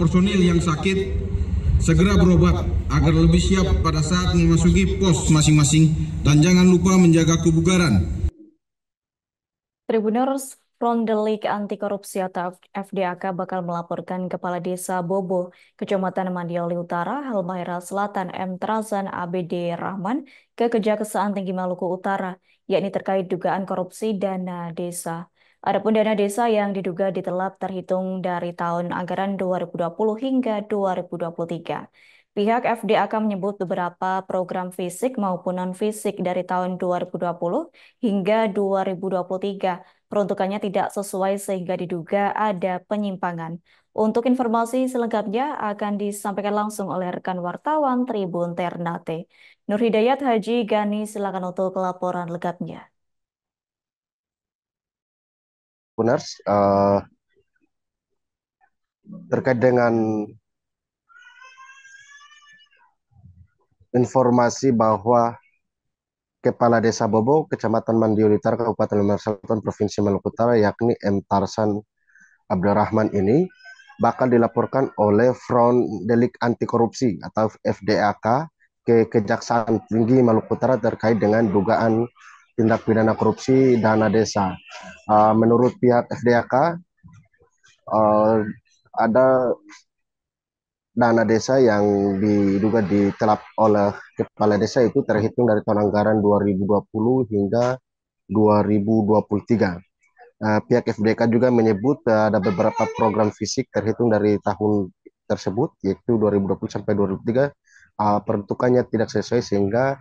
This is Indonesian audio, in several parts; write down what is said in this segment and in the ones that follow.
personil yang sakit segera berobat agar lebih siap pada saat memasuki pos masing-masing dan jangan lupa menjaga kebugaran. Tribuners Front Delik Anti Korupsi atau FDAK bakal melaporkan Kepala Desa Bobo, Kecamatan Madioli Utara, Halmahera Selatan, M. Trazan ABD Rahman ke Kejaksaan Tinggi Maluku Utara, yakni terkait dugaan korupsi dana desa. Adapun dana desa yang diduga ditelap terhitung dari tahun anggaran 2020 hingga 2023. Pihak FDAK menyebut beberapa program fisik maupun non-fisik dari tahun 2020 hingga 2023 peruntukannya tidak sesuai sehingga diduga ada penyimpangan. Untuk informasi selengkapnya akan disampaikan langsung oleh rekan wartawan Tribun Ternate. Nur Hidayat Haji Gani, silakan untuk laporan lengkapnya. Benar, terkait dengan informasi bahwa Kepala Desa Bobo, Kecamatan Madioli Utara, Kabupaten Halmahera Selatan, Provinsi Maluku Utara, yakni M. Tarzan Abdurrahman ini bakal dilaporkan oleh Front Delik Anti Korupsi atau FDAK ke Kejaksaan Tinggi Maluku Utara terkait dengan dugaan tindak pidana korupsi dana desa. Menurut pihak FDAK, ada dana desa yang diduga ditelap oleh kepala desa itu terhitung dari tahun anggaran 2020 hingga 2023. Pihak FDK juga menyebut ada beberapa program fisik terhitung dari tahun tersebut, yaitu 2020 sampai 2023, peruntukannya tidak sesuai sehingga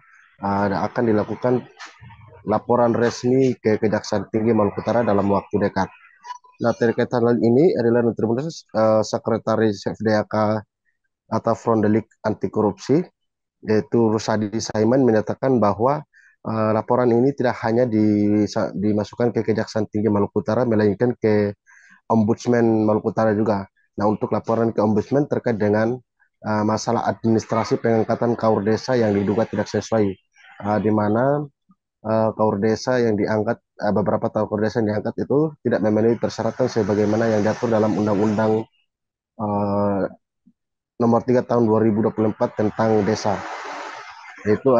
akan dilakukan laporan resmi ke Kejaksaan Tinggi Maluku Utara dalam waktu dekat. Nah, terkait hal ini adalah Sekretaris FDK atau Front Delik Anti Korupsi, yaitu Rusadi Saiman, menyatakan bahwa laporan ini tidak hanya dimasukkan ke Kejaksaan Tinggi Maluku Utara, melainkan ke Ombudsman Maluku Utara juga. Nah, untuk laporan ke Ombudsman terkait dengan masalah administrasi pengangkatan kaur desa yang diduga tidak sesuai, di mana kaur desa yang diangkat, beberapa kaur desa yang diangkat itu tidak memenuhi persyaratan sebagaimana yang diatur dalam Undang-Undang Nomor 3 tahun 2024 tentang desa. Yaitu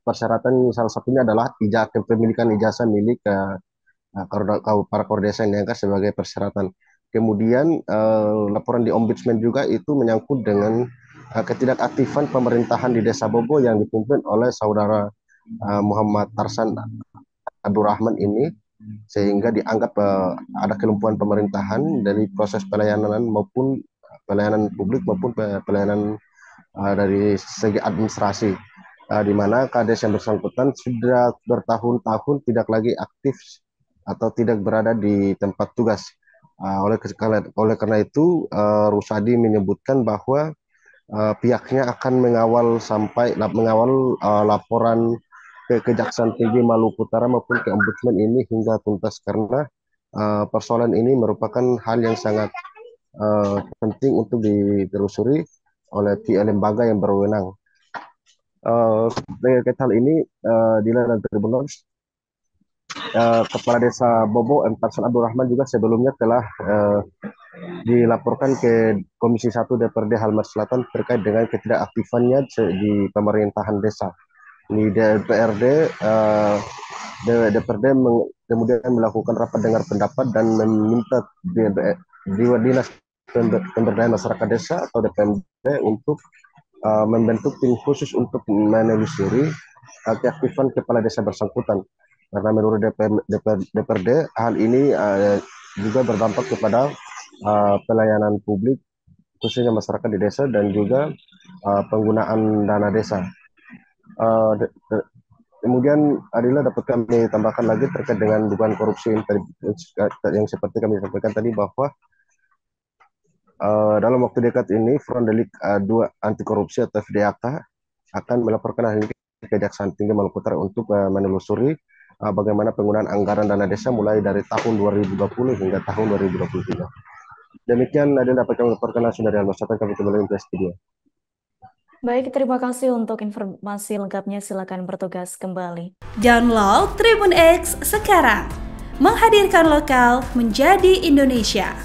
persyaratan salah satunya adalah kepemilikan ijazah milik para kaur desa yang diangkat sebagai persyaratan. Kemudian laporan di Ombudsman juga itu menyangkut dengan ketidakaktifan pemerintahan di Desa Bobo yang dipimpin oleh saudara Muhammad Tarzan Abdurrahman ini, sehingga dianggap ada kelumpuhan pemerintahan dari proses pelayanan maupun pelayanan publik maupun pelayanan dari segi administrasi, di mana kades yang bersangkutan sudah bertahun-tahun tidak lagi aktif atau tidak berada di tempat tugas. Oleh karena itu, Rusadi menyebutkan bahwa pihaknya akan mengawal laporan ke Kejaksaan Tinggi Maluku Utara maupun ke Ombudsman ini hingga tuntas, karena persoalan ini merupakan hal yang sangat penting untuk ditelusuri oleh lembaga yang berwenang. Terkait hal ini, Dilan dan Tribuners, Kepala Desa Bobo M. Tarzan Abdurrahman juga sebelumnya telah dilaporkan ke Komisi 1 DPRD Halmahera Selatan terkait dengan ketidakaktifannya di pemerintahan desa. Di DPRD kemudian melakukan rapat dengar pendapat dan meminta Dinas Pemberdayaan Masyarakat Desa atau DPMD untuk membentuk tim khusus untuk menelusuri keaktifan kepala desa bersangkutan. Karena menurut DPRD, hal ini juga berdampak kepada pelayanan publik khususnya masyarakat di desa dan juga penggunaan dana desa. Kemudian Adila dapat kami tambahkan lagi terkait dengan dugaan korupsi yang seperti kami sampaikan tadi, bahwa dalam waktu dekat ini Front Delik Anti Korupsi atau FDAK akan melaporkan hal ini ke Kejaksaan Tinggi Maluku Utara untuk menelusuri bagaimana penggunaan anggaran dana desa mulai dari tahun 2020 hingga tahun 2023. Demikian Adila dapat kami laporkan langsung dari Halmahera Selatan, kami kembali ke studio. Baik, terima kasih untuk informasi lengkapnya. Silakan bertugas kembali. Download Tribun X sekarang, menghadirkan lokal menjadi Indonesia.